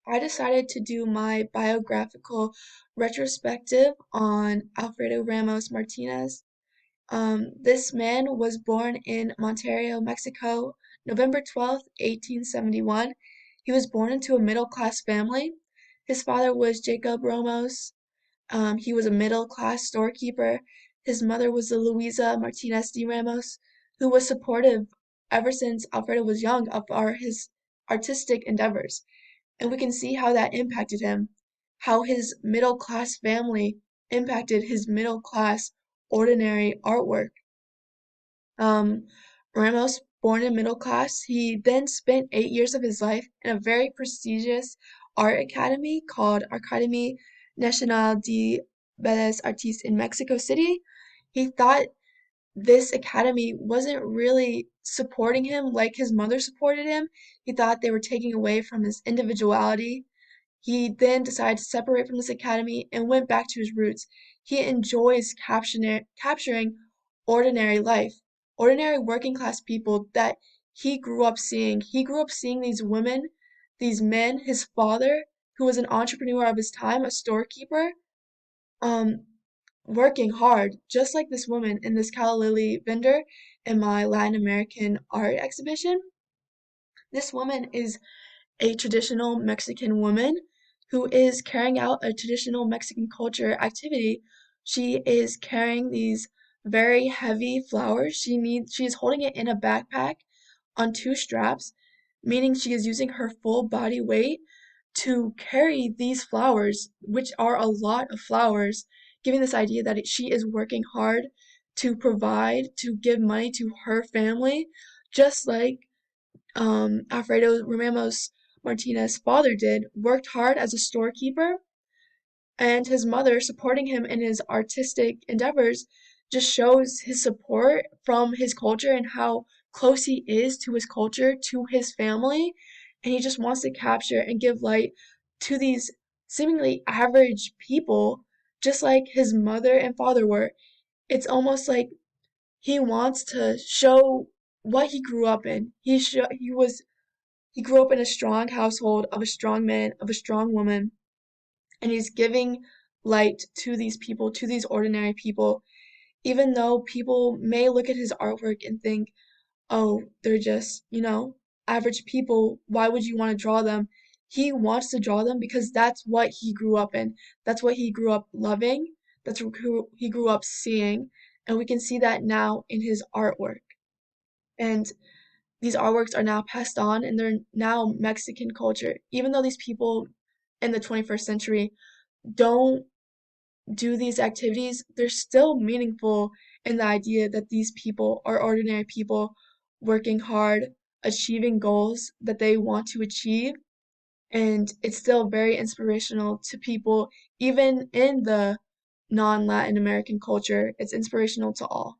I decided to do my biographical retrospective on Alfredo Ramos Martinez. This man was born in Monterio, Mexico, November 12th, 1871. He was born into a middle-class family. His father was Jacob Ramos. He was a middle-class storekeeper. His mother was Luisa Martinez de Ramos, who was supportive ever since Alfredo was young of his artistic endeavors. And we can see how that impacted him, how his middle class family impacted his middle class ordinary artwork. Um, Ramos, born in middle class, he then spent 8 years of his life in a very prestigious art academy called Academia Nacional de Bellas Artes in Mexico City. He thought this academy wasn't really supporting him like his mother supported him. He thought they were taking away from his individuality. He then decided to separate from this academy and went back to his roots. He enjoys capturing ordinary life, ordinary working class people that he grew up seeing. He grew up seeing these women, these men, his father, who was an entrepreneur of his time, a storekeeper, um, working hard, just like this woman in this calla lily vendor in my Latin American art exhibition. This woman is a traditional Mexican woman who is carrying out a traditional Mexican culture activity. She is carrying these very heavy flowers. She is holding it in a backpack on two straps, meaning she is using her full body weight to carry these flowers, which are a lot of flowers, giving this idea that she is working hard to provide, to give money to her family, just like Alfredo Ramos Martinez's father did, worked hard as a storekeeper, and his mother supporting him in his artistic endeavors just shows his support from his culture and how close he is to his culture, to his family, and he just wants to capture and give light to these seemingly average people, just like his mother and father were. It's almost like he wants to show what he grew up in. He grew up in a strong household of a strong man, of a strong woman, and he's giving light to these people, to these ordinary people, even though people may look at his artwork and think, oh, they're just, average people. Why would you want to draw them? He wants to draw them because that's what he grew up in. That's what he grew up loving. That's who he grew up seeing. And we can see that now in his artwork. And these artworks are now passed on and they're now Mexican culture. Even though these people in the 21st century don't do these activities, they're still meaningful in the idea that these people are ordinary people working hard, achieving goals that they want to achieve. And it's still very inspirational to people, even in the non Latin American culture. It's inspirational to all.